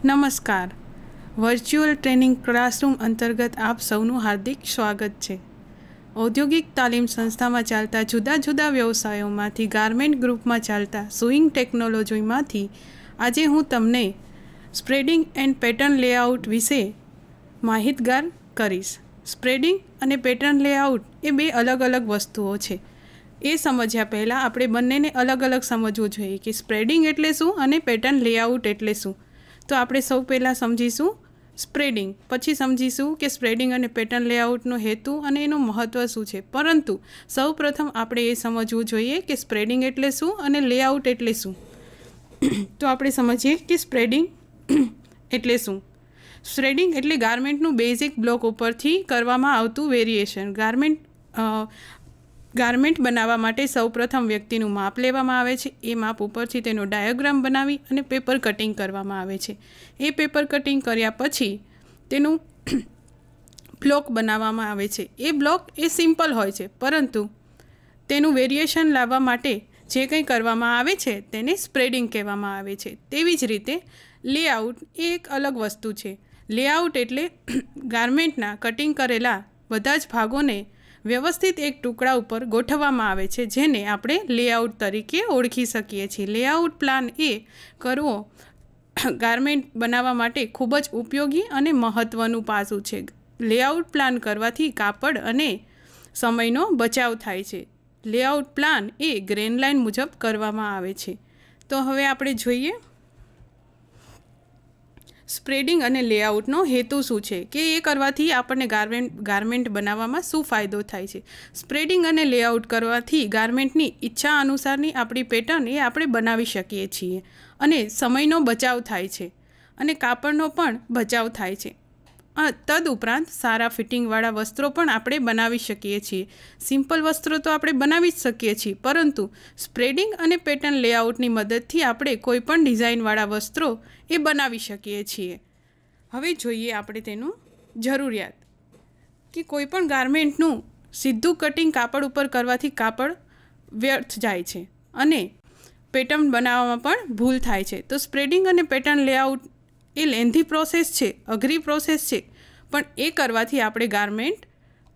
નમસ્કાર. Virtual training classroom અંતર્ગત આપ સૌનું હાર્દિક સ્વાગત છે. ઔદ્યોગિક તાલીમ સંસ્થામાં ચાલતા જુદા જુદા વ્યવસાયોમાંથી ગાર્મેન્ટ ગ્રુપમાં ચાલતા સુઈંગ ટેકનોલોજીમાંથી આજે હું તમને સ્પ્રેડિંગ એન્ડ પેટર્ન લેઆઉટ વિશે માહિતગાર કરીશ. સ્પ્રેડિંગ અને પેટર્ન લેઆઉટ એ બે અલગ અલગ વસ્તુઓ છે. એ સમજ્યા પહેલાં આપણે બંનેને અલગ અલગ સમજવું જોઈએ કે સ્પ્રેડિંગ એટલે શું અને પેટર્ન લેઆઉટ એટલે શું. તો આપણે સૌ પહેલાં સમજીશું સ્પ્રેડિંગ, પછી સમજીશું કે સ્પ્રેડિંગ અને પેટર્ન લેઆઉટનો હેતુ અને એનું મહત્ત્વ શું છે. પરંતુ સૌ પ્રથમ આપણે એ સમજવું જોઈએ કે સ્પ્રેડિંગ એટલે શું અને લેઆઉટ એટલે શું. તો આપણે સમજીએ કે સ્પ્રેડિંગ એટલે શું. સ્પ્રેડિંગ એટલે ગાર્મેન્ટનું બેઝિક બ્લોક ઉપરથી કરવામાં આવતું વેરિએશન. ગાર્મેન્ટ બનાવવા માટે સૌપ્રથમ વ્યક્તિનું માપ લેવામાં આવે છે. એ માપ ઉપરથી તેનો ડાયાગ્રામ બનાવી અને પેપર કટિંગ કરવામાં આવે છે. એ પેપર કટિંગ કર્યા પછી તેનું બ્લોક બનાવવામાં આવે છે. એ બ્લોક એ સિમ્પલ હોય છે, પરંતુ તેનું વેરિએશન લાવવા માટે જે કંઈ કરવામાં આવે છે તેને સ્પ્રેડિંગ કહેવામાં આવે છે. તેવી જ રીતે લેઆઉટ એ એક અલગ વસ્તુ છે. લેઆઉટ એટલે ગાર્મેન્ટના કટિંગ કરેલા બધા જ ભાગોને વ્યવસ્થિત એક ટુકડા ઉપર ગોઠવવામાં આવે છે, જેને આપણે લેઆઉટ તરીકે ઓળખી શકીએ છીએ. લેઆઉટ પ્લાન એ કરવો ગાર્મેન્ટ બનાવવા માટે ખૂબ જ ઉપયોગી અને મહત્ત્વનું પાસું છે. લેઆઉટ પ્લાન કરવાથી કાપડ અને સમયનો બચાવ થાય છે. લેઆઉટ પ્લાન એ ગ્રેન લાઇન મુજબ કરવામાં આવે છે. તો હવે આપણે જોઈએ સ્પ્રેડિંગ અને લેઆઉટનો હેતુ શું છે, કે એ કરવાથી આપણને ગાર્મેન્ટ બનાવવામાં શું ફાયદો થાય છે. સ્પ્રેડિંગ અને લેઆઉટ કરવાથી ગાર્મેન્ટની ઈચ્છા અનુસારની આપણી પેટર્ન એ આપણે બનાવી શકીએ છીએ અને સમયનો બચાવ થાય છે અને કાપડનો પણ બચાવ થાય છે. તદુપરાંત સારા ફિટિંગવાળા વસ્ત્રો પણ આપણે બનાવી શકીએ છીએ. સિમ્પલ વસ્ત્રો તો આપણે બનાવી જ શકીએ છીએ, પરંતુ સ્પ્રેડિંગ અને પેટર્ન લેઆઉટની મદદથી આપણે કોઈપણ ડિઝાઇનવાળા વસ્ત્રો એ બનાવી શકીએ છીએ. હવે જોઈએ આપણે તેનું જરૂરિયાત, કે કોઈપણ ગાર્મેન્ટનું સીધું કટિંગ કાપડ ઉપર કરવાથી કાપડ વ્યર્થ જાય છે અને પેટર્ન બનાવવામાં પણ ભૂલ થાય છે. તો સ્પ્રેડિંગ અને પેટર્ન લેઆઉટ એ લેન્ધી પ્રોસેસ છે, અઘરી પ્રોસેસ છે, પણ એ કરવાથી આપણે ગાર્મેન્ટ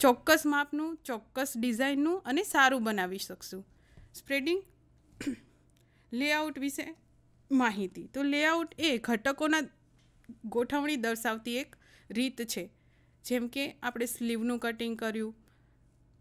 ચોક્કસ માપનું, ચોક્કસ ડિઝાઇનનું અને સારું બનાવી શકશું. સ્પ્રેડિંગ લેઆઉટ વિશે માહિતી. તો લેઆઉટ એ ઘટકોના ગોઠવણી દર્શાવતી એક રીત છે. જેમ કે આપણે સ્લીવનું કટિંગ કર્યું,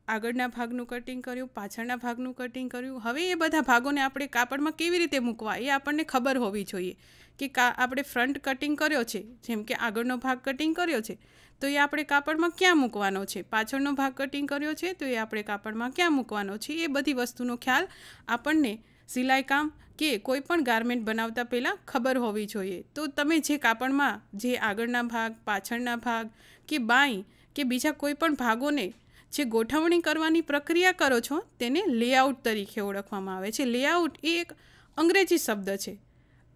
આગળના ભાગનું કટિંગ કર્યું, પાછળના ભાગનું કટિંગ કર્યું. હવે એ બધા ભાગોને આપણે કાપડમાં કેવી રીતે મૂકવા એ આપણને ખબર હોવી જોઈએ. કે આપણે ફ્રન્ટ કટિંગ કર્યો છે, જેમ કે આગળનો ભાગ કટિંગ કર્યો છે, તો એ આપણે કાપડમાં ક્યાં મૂકવાનો છે. પાછળનો ભાગ કટિંગ કર્યો છે, તો એ આપણે કાપડમાં ક્યાં મૂકવાનો છે. એ બધી વસ્તુનો ખ્યાલ આપણને સિલાઈ કામ કે કોઈ પણ ગાર્મેન્ટ બનાવતા પહેલાં ખબર હોવી જોઈએ. તો તમે જે કાપડમાં જે આગળના ભાગ, પાછળના ભાગ કે બાંય કે બીજા કોઈ પણ ભાગોને જે ગોઠવણી કરવાની પ્રક્રિયા કરો છો તેને લેઆઉટ તરીકે ઓળખવામાં આવે છે. લેઆઉટ એ એક અંગ્રેજી શબ્દ છે.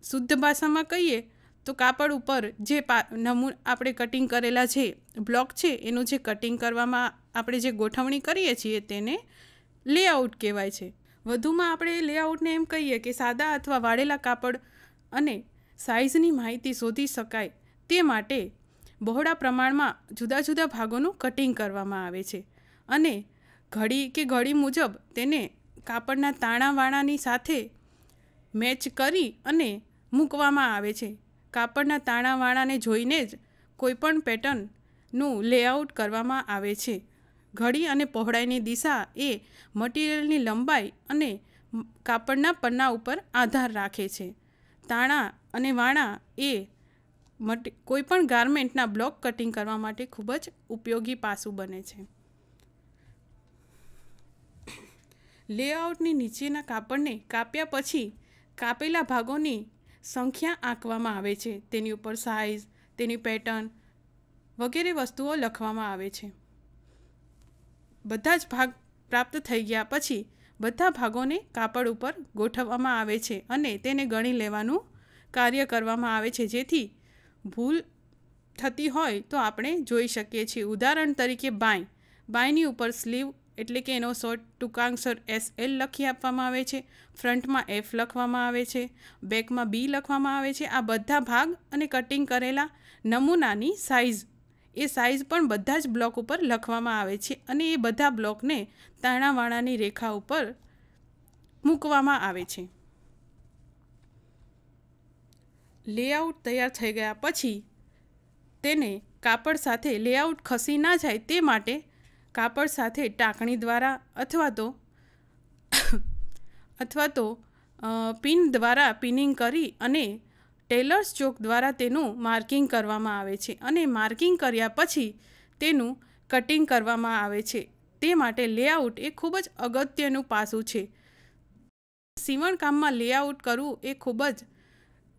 શુદ્ધ ભાષામાં કહીએ તો કાપડ ઉપર જે આપણે કટિંગ કરેલા છે બ્લોક છે, એનું જે કટિંગ કરવામાં આપણે જે ગોઠવણી કરીએ છીએ તેને લેઆઉટ કહેવાય છે. વધુમાં આપણે લેઆઉટને એમ કહીએ કે સાદા અથવા વાળેલા કાપડ અને સાઇઝની માહિતી શોધી શકાય તે માટે બહોળા પ્રમાણમાં જુદા જુદા ભાગોનું કટિંગ કરવામાં આવે છે અને ઘડી મુજબ તેને કાપડના તાણાવાણાની સાથે મેચ કરી અને મૂકવામાં આવે છે. કાપડના તાણાવાણાને જોઈને જ કોઈપણ પેટર્નનું લેઆઉટ કરવામાં આવે છે. ઘડી અને પહોળાઈની દિશા એ મટીરિયલની લંબાઈ અને કાપડના પન્ના ઉપર આધાર રાખે છે. તાણા અને વાણા એ કોઈપણ ગાર્મેન્ટના બ્લોક કટિંગ કરવા માટે ખૂબ જ ઉપયોગી પાસું બને છે. લેઆઉટની નીચેના કાપડને કાપ્યા પછી કાપેલા ભાગોની સંખ્યા આંકવામાં આવે છે. તેની ઉપર સાઇઝ, તેની પેટર્ન વગેરે વસ્તુઓ લખવામાં આવે છે. બધા જ ભાગ પ્રાપ્ત થઈ ગયા પછી બધા ભાગોને કાપડ ઉપર ગોઠવવામાં આવે છે અને તેને ગણી લેવાનું કાર્ય કરવામાં આવે છે, જેથી ભૂલ થતી હોય તો આપણે જોઈ શકીએ છીએ. ઉદાહરણ તરીકે બાંયની ઉપર સ્લીવ એટલે કે એનો શોર્ટ ટૂંકાક્ષર SL લખી આપવામાં આવે છે, ફ્રન્ટમાં F લખવામાં આવે છે, બેકમાં B લખવામાં આવે છે. આ બધા ભાગ અને કટિંગ કરેલા નમૂનાની સાઇઝ, એ સાઇઝ પણ બધા જ બ્લોક ઉપર લખવામાં આવે છે અને એ બધા બ્લોકને તાણાવાણાની રેખા ઉપર મૂકવામાં આવે છે. લેઆઉટ તૈયાર થઈ ગયા પછી તેને કાપડ સાથે લેઆઉટ ખસી ના જાય તે માટે કાપડ સાથે ટાંકણી દ્વારા અથવા તો પિન દ્વારા પિનિંગ કરી અને ટેલર્સ ચોક દ્વારા તેનું માર્કિંગ કરવામાં આવે છે અને માર્કિંગ કર્યા પછી તેનું કટિંગ કરવામાં આવે છે. તે માટે લેઆઉટ એ ખૂબ જ અગત્યનું પાસું છે. સીવણકામમાં લેઆઉટ કરવું એ ખૂબ જ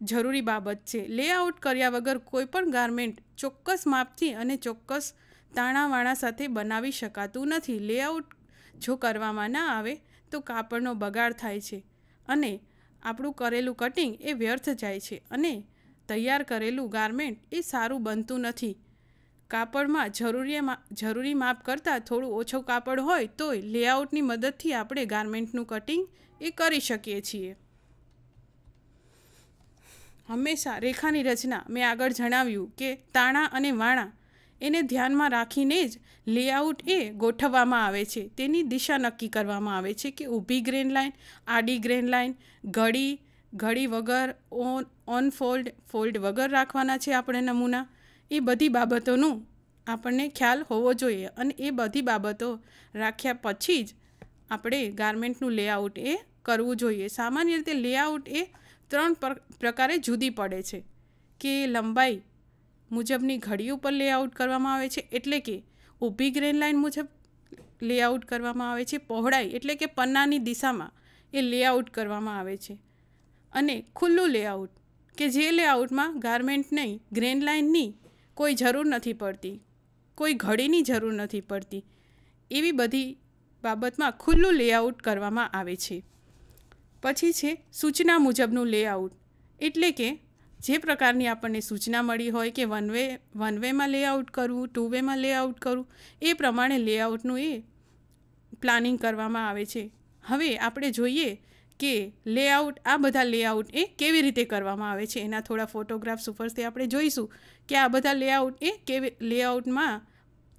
જરૂરી બાબત છે. લેઆઉટ કર્યા વગર કોઈ પણ ગારમેન્ટ ચોક્કસ માપથી અને ચોક્કસ તાણાવાણા સાથે બનાવી શકાતું નથી. લેઆઉટ જો કરવામાં ના આવે તો કાપડનો બગાડ થાય છે અને આપણું કરેલું કટિંગ એ વ્યર્થ જાય છે અને તૈયાર કરેલું ગારમેન્ટ એ સારું બનતું નથી. કાપડમાં જરૂરી માપ કરતાં થોડું ઓછું કાપડ હોય તોય લેઆઉટની મદદથી આપણે ગારમેન્ટનું કટિંગ એ કરી શકીએ છીએ. હંમેશા રેખાની રચના મેં આગળ જણાવ્યું કે તાણા અને વાણા એને ધ્યાનમાં રાખીને જ લેઆઉટ એ ગોઠવવામાં આવે છે. તેની દિશા નક્કી કરવામાં આવે છે કે ઊભી ગ્રેન લાઇન, આડી ગ્રેન લાઇન, ઘડી વગર, ઓન ફોલ્ડ વગર રાખવાના છે આપણે નમૂના. એ બધી બાબતોનું આપણને ખ્યાલ હોવો જોઈએ અને એ બધી બાબતો રાખ્યા પછી જ આપણે ગારમેન્ટનું લેઆઉટ એ કરવું જોઈએ. સામાન્ય રીતે લેઆઉટ એ 3 પ્રકારે જુદી પડે છે કે લંબાઈ મુજબની ઘડી ઉપર લેઆઉટ કરવામાં આવે છે, એટલે કે ઊભી ગ્રેન લાઇન મુજબ લેઆઉટ કરવામાં આવે છે, પહોળાઈ એટલે કે પન્નાની દિશામાં એ લેઆઉટ કરવામાં આવે છે, અને ખુલ્લું લેઆઉટ કે જે લેઆઉટમાં ગારમેન્ટની ગ્રેન લાઇનની કોઈ જરૂર નથી પડતી, કોઈ ઘડીની જરૂર નથી પડતી. એવી બધી બાબતમાં ખુલ્લું લેઆઉટ કરવામાં આવે છે. પછી છે સૂચના મુજબનું લેઆઉટ, એટલે કે જે પ્રકારની આપણને સૂચના મળી હોય કે વન વેમાં લેઆઉટ કરવું, 2 વેમાં લેઆઉટ કરવું, એ પ્રમાણે લેઆઉટનું એ પ્લાનિંગ કરવામાં આવે છે. હવે આપણે જોઈએ કે લેઆઉટ, આ બધા લેઆઉટ એ કેવી રીતે કરવામાં આવે છે. એના થોડા ફોટોગ્રાફ્સ ઉપરથી આપણે જોઈશું કે આ બધા લેઆઉટ એ લેઆઉટમાં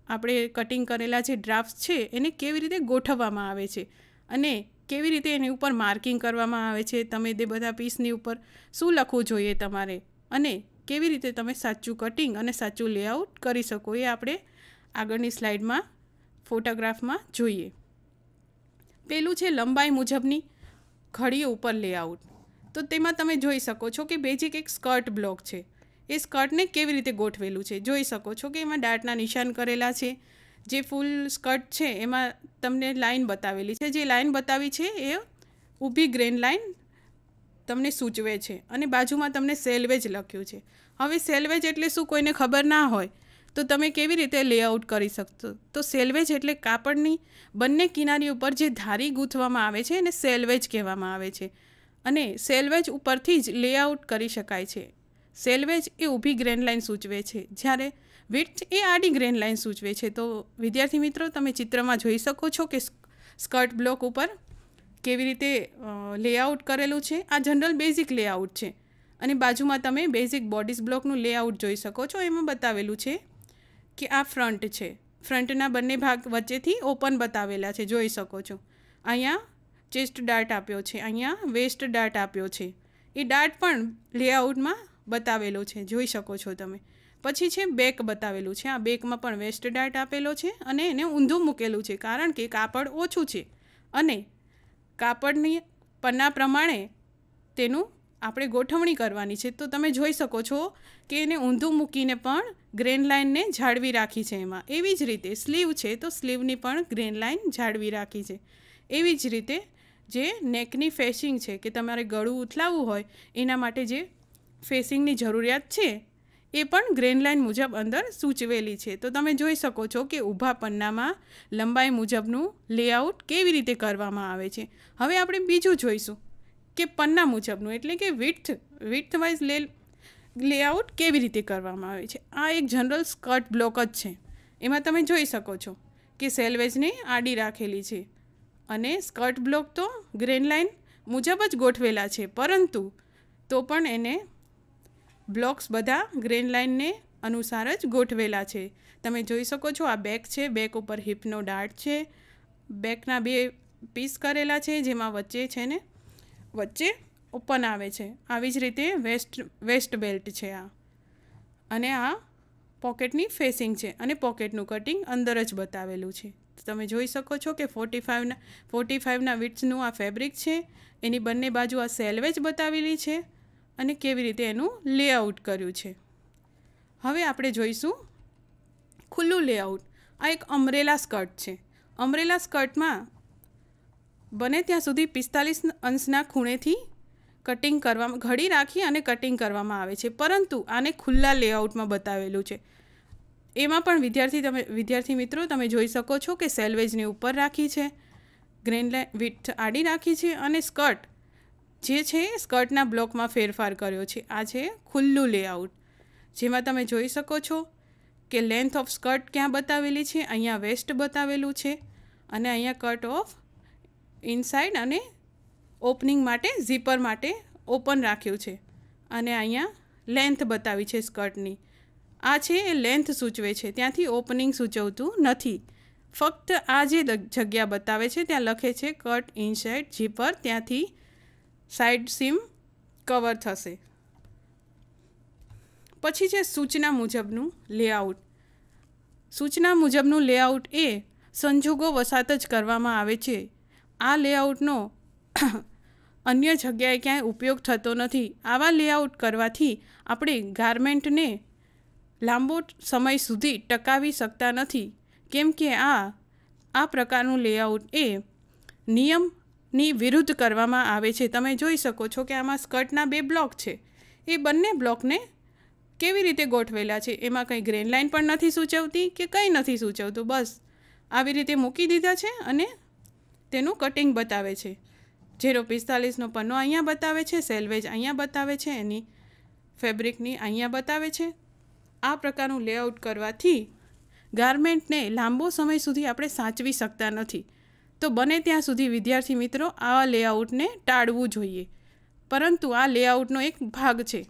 આપણે કટિંગ કરેલા જે ડ્રાફ્ટ છે એને કેવી રીતે ગોઠવવામાં આવે છે અને કેવી રીતે એની ઉપર માર્કિંગ કરવામાં આવે છે. તમે તે બધા પીસની ઉપર શું લખવું જોઈએ તમારે અને કેવી રીતે તમે સાચું કટિંગ અને સાચું લેઆઉટ કરી શકો, એ આપણે આગળની સ્લાઇડમાં ફોટોગ્રાફમાં જોઈએ. પેલું છે લંબાઈ મુજબની ઘડી ઉપર લેઆઉટ. તો તેમાં તમે જોઈ શકો છો કે બેઝિક એક સ્કર્ટ બ્લોક છે. એ સ્કર્ટને કેવી રીતે ગોઠવેલું છે જોઈ શકો છો કે એમાં ડાર્ટના નિશાન કરેલા છે. જે ફૂલ સ્કર્ટ છે એમાં તમને લાઈન બતાવેલી છે. જે લાઈન બતાવી છે એ ઊભી ગ્રેન લાઈન તમને સૂચવે છે અને બાજુમાં તમને સેલ્વેજ લખ્યું છે. હવે સેલ્વેજ એટલે શું કોઈને ખબર ના હોય તો તમે કેવી રીતે લેઆઉટ કરી શકશો. તો સેલ્વેજ એટલે કાપડની બંને કિનારી ઉપર જે ધારી ગૂંથવામાં આવે છે એને સેલ્વેજ કહેવામાં આવે છે અને સેલ્વેજ ઉપરથી જ લેઆઉટ કરી શકાય છે. સેલ્વેજ એ ઊભી ગ્રેન લાઇન સૂચવે છે, જ્યારે વિડ્થ એ આડી ગ્રેન લાઇન સૂચવે છે. તો વિદ્યાર્થી મિત્રો, તમે ચિત્રમાં જોઈ શકો છો કે સ્કર્ટ બ્લોક ઉપર કેવી રીતે લેઆઉટ કરેલું છે. આ જનરલ બેઝિક લેઆઉટ છે અને બાજુમાં તમે બેઝિક બોડીઝ બ્લોકનું લેઆઉટ જોઈ શકો છો. એમાં બતાવેલું છે કે આ ફ્રન્ટ છે, ફ્રન્ટના બંને ભાગ વચ્ચેથી ઓપન બતાવેલા છે, જોઈ શકો છો. અહીંયા ચેસ્ટ ડાર્ટ આપ્યો છે, અહીંયા વેસ્ટ ડાર્ટ આપ્યો છે. એ ડાર્ટ પણ લેઆઉટમાં બતાવેલો છે, જોઈ શકો છો તમે. પછી છે બેક બતાવેલું છે. આ બેકમાં પણ વેસ્ટ ડાર્ટ આપેલો છે અને એને ઊંધું મૂકેલું છે કારણ કે કાપડ ઓછું છે અને કાપડની પન્ના પ્રમાણે તેનું આપણે ગોઠવણી કરવાની છે. તો તમે જોઈ શકો છો કે એને ઊંધું મૂકીને પણ ગ્રેન લાઇનને જાળવી રાખી છે. એમાં એવી જ રીતે સ્લીવ છે તો સ્લીવની પણ ગ્રેન લાઇન જાળવી રાખી છે. એવી જ રીતે જે નેકની ફેસિંગ છે કે તમારે ગળું ઉથલાવવું હોય એના માટે જે ફેસિંગની જરૂરિયાત છે એ પણ ગ્રેન લાઇન મુજબ અંદર સૂચવેલી છે. તો તમે જોઈ શકો છો કે ઊભા પન્નામાં લંબાઈ મુજબનું લેઆઉટ કેવી રીતે કરવામાં આવે છે. હવે આપણે બીજું જોઈશું કે પન્ના મુજબનું, એટલે કે વિડ્થ વાઇઝ લેઆઉટ કેવી રીતે કરવામાં આવે છે. આ એક જનરલ સ્કર્ટ બ્લોક જ છે. એમાં તમે જોઈ શકો છો કે સેલવેજને આડી રાખેલી છે અને સ્કર્ટ બ્લોક તો ગ્રેન લાઇન મુજબ જ ગોઠવેલા છે, પરંતુ તો પણ એને બ્લોક્સ બધા ગ્રેન લાઇનને અનુસાર જ ગોઠવેલા છે. તમે જોઈ શકો છો, આ બેક છે, બેક ઉપર હિપનો ડાર્ટ છે, બેકના 2 પીસ કરેલા છે, જેમાં વચ્ચે છે ને વચ્ચે ઓપન આવે છે. આવી જ રીતે વેસ્ટ બેલ્ટ છે આ, અને આ પોકેટની ફેસિંગ છે અને પોકેટનું કટિંગ અંદર જ બતાવેલું છે. તમે જોઈ શકો છો કે 45ના વિડ્થનું આ ફેબ્રિક છે, એની બંને બાજુ આ સેલવેજ બતાવેલી છે અને કેવી રીતે એનું લેઆઉટ કર્યું છે. હવે આપણે જોઈશું ખુલ્લું લેઆઉટ. આ એક અમ્બ્રેલા સ્કર્ટ છે. અમ્બ્રેલા સ્કર્ટમાં બને ત્યાં સુધી 45 અંશના ખૂણેથી કટિંગ કરવામાં, ઘડી રાખી અને કટિંગ કરવામાં આવે છે, પરંતુ આને ખુલ્લા લેઆઉટમાં બતાવેલું છે. એમાં પણ વિદ્યાર્થી મિત્રો તમે જોઈ શકો છો કે સેલવેજને ઉપર રાખી છે, ગ્રેન લાઇન વિડ્થ આડી રાખી છે અને સ્કર્ટ જે છે સ્કર્ટના બ્લોકમાં ફેરફાર કર્યો છે. આ છે ખુલ્લું લેઆઉટ, જેમાં તમે જોઈ શકો છો કે લેન્થ ઓફ સ્કર્ટ ક્યાં બતાવેલી છે, અહીંયા વેસ્ટ બતાવેલું છે અને અહીંયા કટ ઓફ ઇનસાઇડ અને ઓપનિંગ માટે, ઝીપર માટે ઓપન રાખ્યું છે અને અહીંયા લેન્થ બતાવી છે સ્કર્ટની. આ છે એ લેન્થ સૂચવે છે, ત્યાંથી ઓપનિંગ સૂચવતું નથી. ફક્ત આ જે જગ્યા બતાવે છે ત્યાં લખે છે કટ ઇનસાઇડ ઝીપર, ત્યાંથી સાઇડ સીમ કવર થશે. પછી છે સૂચના મુજબનું લેઆઉટ. સૂચના મુજબનું લેઆઉટ એ સંજોગો વસાત જ કરવામાં આવે છે. આ લેઆઉટનો અન્ય જગ્યાએ ક્યાંય ઉપયોગ થતો નથી. આવા લેઆઉટ કરવાથી આપણે ગારમેન્ટને લાંબો સમય સુધી ટકાવી શકતા નથી, કેમ કે આ પ્રકારનું લેઆઉટ એ નિયમની વિરુદ્ધ કરવામાં આવે છે. તમે જોઈ શકો છો કે આમાં સ્કર્ટના 2 બ્લોક છે, એ બંને બ્લોકને કેવી રીતે ગોઠવેલા છે, એમાં કંઈ ગ્રેન લાઇન પણ નથી સૂચવતી કે કંઈ નથી સૂચવતું, બસ આવી રીતે મૂકી દીધા છે અને તેનું કટિંગ બતાવે છે. 0.45નો પન્નો અહીંયા બતાવે છે, સેલવેજ અહીંયા બતાવે છે, એની ફેબ્રિકની અહીંયા બતાવે છે. આ પ્રકારનું લેઆઉટ કરવાથી ગારમેન્ટને લાંબો સમય સુધી આપણે સાચવી શકતા નથી. તો બને ત્યાં સુધી વિદ્યાર્થી મિત્રો આવા લેઆઉટને ટાળવું જોઈએ, પરંતુ આ લેઆઉટનો એક ભાગ છે.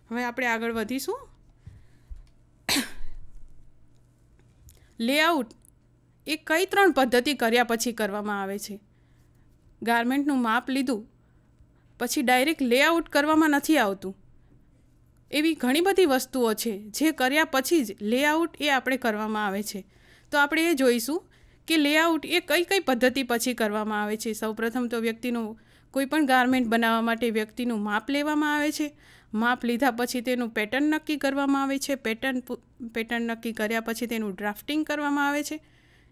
હવે આપણે આગળ વધીશું. લેઆઉટ એ કઈ 3 પદ્ધતિ કર્યા પછી કરવામાં આવે છે. ગારમેન્ટનું માપ લીધું પછી ડાયરેક્ટ લેઆઉટ કરવામાં નથી આવતું. એવી ઘણી બધી વસ્તુઓ છે જે કર્યા પછી જ લેઆઉટ એ આપણે કરવામાં આવે છે. તો આપણે એ જોઈશું કે લેઆઉટ એ કઈ પદ્ધતિ પછી કરવામાં આવે છે. સૌપ્રથમ તો કોઈ પણ ગારમેન્ટ બનાવવા માટે વ્યક્તિનું માપ લેવામાં આવે છે. માપ લીધા પછી તેનું પેટર્ન નક્કી કરવામાં આવે છે. પેટર્ન નક્કી કર્યા પછી તેનું ડ્રાફ્ટિંગ કરવામાં આવે છે.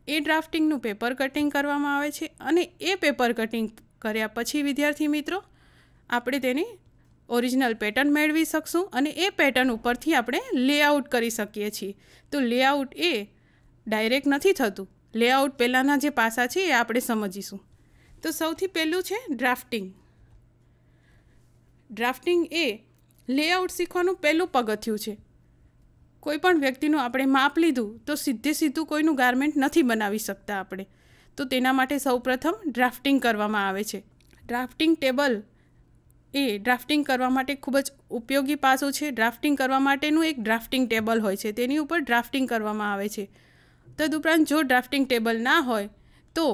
એ ડ્રાફ્ટિંગનું પેપર કટિંગ કરવામાં આવે છે અને એ પેપર કટિંગ કર્યા પછી વિદ્યાર્થી મિત્રો આપણે તેની ઓરિજિનલ પેટર્ન મેળવી શકશું અને એ પેટર્ન ઉપરથી આપણે લેઆઉટ કરી શકીએ છીએ. તો લેઆઉટ એ ડાયરેક્ટ નથી થતું. લેઆઉટ પહેલાંના જે પાસા છે એ આપણે સમજીશું. તો સૌથી પહેલું છે ડ્રાફ્ટિંગ. ડ્રાફ્ટિંગ એ લેઆઉટ શીખવાનું પહેલું પગથિયું છે. કોઈ પણ વ્યક્તિનું આપણે માપ લીધું તો સીધું કોઈનું ગારમેન્ટ નથી બનાવી શકતા આપણે. તો તેના માટે સૌપ્રથમ ડ્રાફ્ટિંગ કરવામાં આવે છે. ડ્રાફ્ટિંગ ટેબલ એ ડ્રાફ્ટિંગ કરવા માટે ખૂબ જ ઉપયોગી પાસું છે. ડ્રાફ્ટિંગ કરવા માટેનું એક ડ્રાફ્ટિંગ ટેબલ હોય છે, તેની ઉપર ડ્રાફ્ટિંગ કરવામાં આવે છે. તદુપરાંત જો ડ્રાફ્ટિંગ ટેબલ ના હોય તો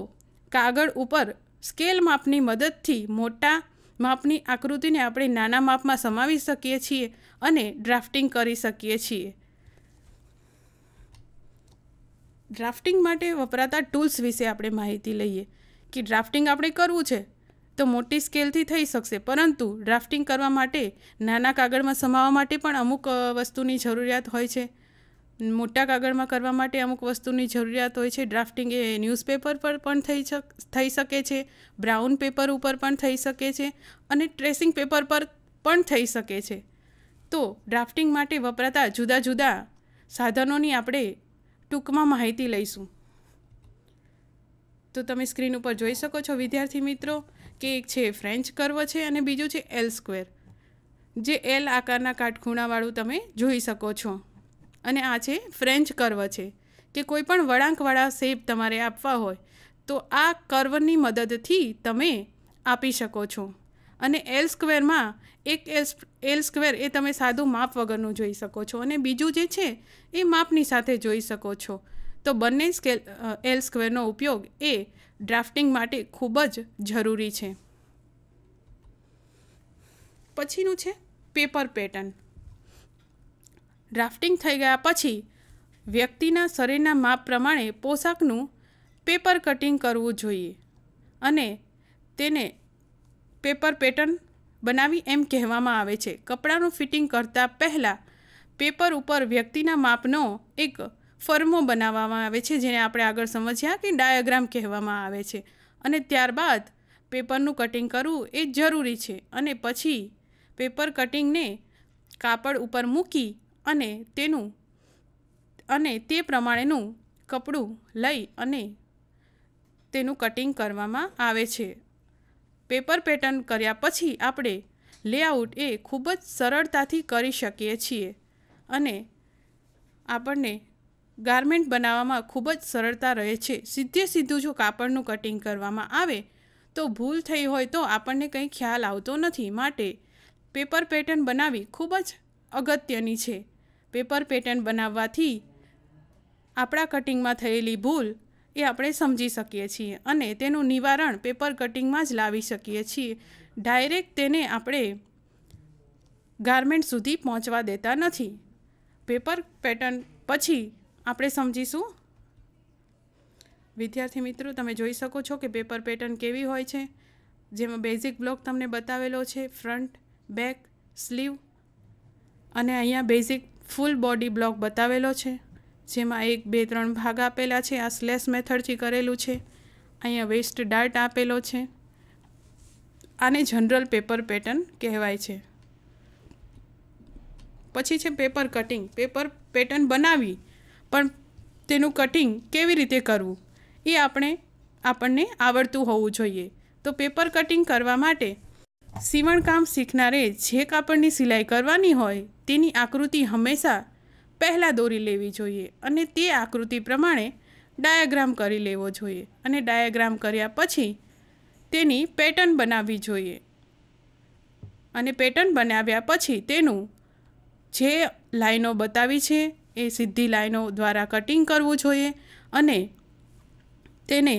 કાગળ ઉપર સ્કેલ માપની મદદથી મોટા માપની આકૃતિને આપણે નાના માપમાં સમાવી શકીએ છીએ અને ડ્રાફ્ટિંગ કરી શકીએ છીએ. ડ્રાફ્ટિંગ માટે વપરાતા ટૂલ્સ વિશે આપણે માહિતી લઈએ કે ડ્રાફ્ટિંગ આપણે કરવું છે તો મોટી સ્કેલથી થઈ શકશે, પરંતુ ડ્રાફ્ટિંગ કરવા માટે નાના કાગળમાં સમાવવા માટે પણ અમુક વસ્તુની જરૂરિયાત હોય છે. મોટા કાગળમાં કરવા માટે અમુક વસ્તુની જરૂરિયાત હોય છે. ડ્રાફ્ટિંગ એ ન્યૂઝપેપર પર પણ થઈ શકે છે, બ્રાઉન પેપર ઉપર પણ થઈ શકે છે અને ટ્રેસિંગ પેપર પર પણ થઈ શકે છે. તો ડ્રાફ્ટિંગ માટે વપરાતા જુદા જુદા સાધનોની આપણે ટૂંકમાં માહિતી લઈશું. તો તમે સ્ક્રીન ઉપર જોઈ શકો છો વિદ્યાર્થી મિત્રો કે એક છે ફ્રેન્ચ કર્વ છે અને બીજું છે એલ સ્ક્વેર, જે એલ આકારના કાટખૂણાવાળું તમે જોઈ શકો છો. અને આ છે ફ્રેન્ચ કર્વ છે કે કોઈ પણ વળાંકવાળા શેપ તમારે આપવા હોય તો આ કર્વની મદદથી તમે આપી શકો છો. અને એલ સ્ક્વેરમાં એક એલ સ્ક્વેર એ તમે સાદું માપ વગરનું જોઈ શકો છો અને બીજું જે છે એ માપની સાથે જોઈ શકો છો. તો બંને એલ સ્ક્વેરનો ઉપયોગ એ ડ્રાફ્ટિંગ માટે ખૂબ જ જરૂરી છે. પછીનું છે પેપર પેટર્ન. ડ્રાફ્ટિંગ થઈ ગયા પછી વ્યક્તિના શરીરના માપ પ્રમાણે પોશાકનું પેપર કટિંગ કરવું જોઈએ અને તેને પેપર પેટર્ન બનાવી એમ કહેવામાં આવે છે. કપડાનું ફિટિંગ કરતાં પહેલાં પેપર ઉપર વ્યક્તિના માપનો એક ફર્મો બનાવવામાં આવે છે, જેને આપણે આગળ સમજ્યા કે ડાયાગ્રામ કહેવામાં આવે છે. અને ત્યારબાદ પેપરનું કટિંગ કરવું એ જરૂરી છે. અને પછી પેપર કટિંગને કાપડ ઉપર મૂકી અને તે પ્રમાણેનું કપડું લઈ અને તેનું કટિંગ કરવામાં આવે છે. પેપર પેટર્ન કર્યા પછી આપણે લેઆઉટ એ ખૂબ જ સરળતાથી કરી શકીએ છીએ અને આપણને ગારમેન્ટ બનાવવામાં ખૂબ જ સરળતા રહે છે. સીધું જો કાપડનું કટિંગ કરવામાં આવે તો ભૂલ થઈ હોય તો આપણને કંઈ ખ્યાલ આવતો નથી. માટે પેપર પેટર્ન બનાવવી ખૂબ જ અગત્યની છે. પેપર પેટર્ન બનાવવાથી આપણા કટિંગમાં થયેલી ભૂલ એ આપણે સમજી શકીએ છીએ અને તેનું નિવારણ પેપર કટિંગમાં જ લાવી શકીએ છીએ. ડાયરેક્ટ તેને આપણે ગારમેન્ટ સુધી પહોંચવા દેતા નથી. પેપર પેટર્ન પછી આપણે સમજીશું. વિદ્યાર્થી મિત્રો, તમે જોઈ શકો છો કે પેપર પેટર્ન કેવી હોય છે, જેમાં બેઝિક બ્લોક તમને બતાવેલો છે, ફ્રન્ટ, બેક, સ્લીવ અને અહીંયા બેઝિક ફૂલ બોડી બ્લોક બતાવેલો છે, જેમાં 1, 2, 3 ભાગ આપેલા છે. આ સ્લેશ મેથડથી કરેલું છે. અહીંયા વેસ્ટ ડાર્ટ આપેલો છે. આને જનરલ પેપર પેટર્ન કહેવાય છે. પછી છે પેપર કટિંગ. પેપર પેટર્ન બનાવી પણ તેનું કટિંગ કેવી રીતે કરવું એ આપણને આવડતું હોવું જોઈએ. તો પેપર કટિંગ કરવા માટે સીવણકામ શીખનારે જે કાપડની સિલાઈ કરવાની હોય તેની આકૃતિ હંમેશા પહેલાં દોરી લેવી જોઈએ અને તે આકૃતિ પ્રમાણે ડાયાગ્રામ કરી લેવો જોઈએ અને ડાયાગ્રામ કર્યા પછી તેની પેટર્ન બનાવવી જોઈએ અને પેટર્ન બનાવ્યા પછી તેનું જે લાઈનો બતાવી છે એ સીધી લાઈનો દ્વારા કટિંગ કરવું જોઈએ અને તેને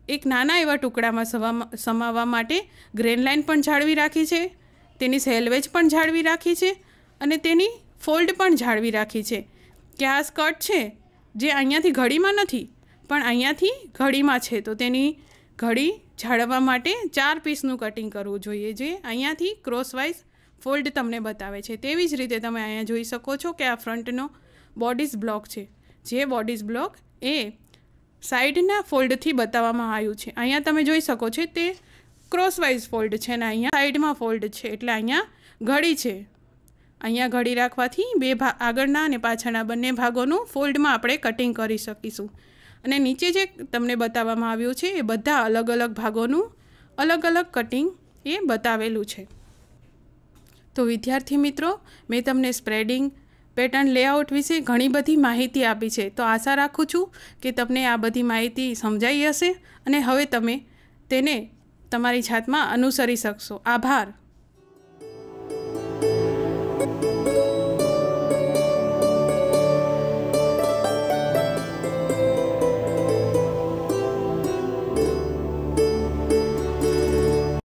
એક નાના એવા ટુકડામાં સમાવવા માટે ગ્રેન લાઇન પણ જાળવી રાખી છે, તેની સેલવેજ પણ જાળવી રાખી છે અને તેની ફોલ્ડ પણ જાળવી રાખી છે કે આ સ્કર્ટ છે જે અહીંયાથી ઘડીમાં નથી પણ અહીંયાથી ઘડીમાં છે, તો તેની ઘડી જાળવવા માટે 4 પીસનું કટિંગ કરવું જોઈએ, જે અહીંયાથી ક્રોસવાઇઝ ફોલ્ડ તમને બતાવે છે. તેવી જ રીતે તમે અહીંયા જોઈ શકો છો કે આ ફ્રન્ટનો બોડીઝ બ્લોક છે, જે બોડીઝ બ્લોક એ સાઈડના ફોલ્ડથી બતાવવામાં આવ્યું છે. અહીંયા તમે જોઈ શકો છો તે ક્રોસવાઇઝ ફોલ્ડ છે ને અહીંયા સાઈડમાં ફોલ્ડ છે, એટલે અહીંયા ઘડી છે. અહીંયા ઘડી રાખવાથી આગળના અને પાછળના બંને ભાગોનું ફોલ્ડમાં આપણે કટિંગ કરી શકીશું. અને નીચે જે તમને બતાવવામાં આવ્યું છે એ બધા અલગ અલગ ભાગોનું અલગ અલગ કટિંગ એ બતાવેલું છે. તો વિદ્યાર્થી મિત્રો, મેં તમને સ્પ્રેડિંગ પેટર્ન લેઆઉટ વિશે ઘણી બધી માહિતી આપી છે. તો આશા રાખું છું કે તમને આ બધી માહિતી સમજાઈ હશે અને હવે તમે તેને તમારી જાતમાં અનુસરી શકશો. આભાર.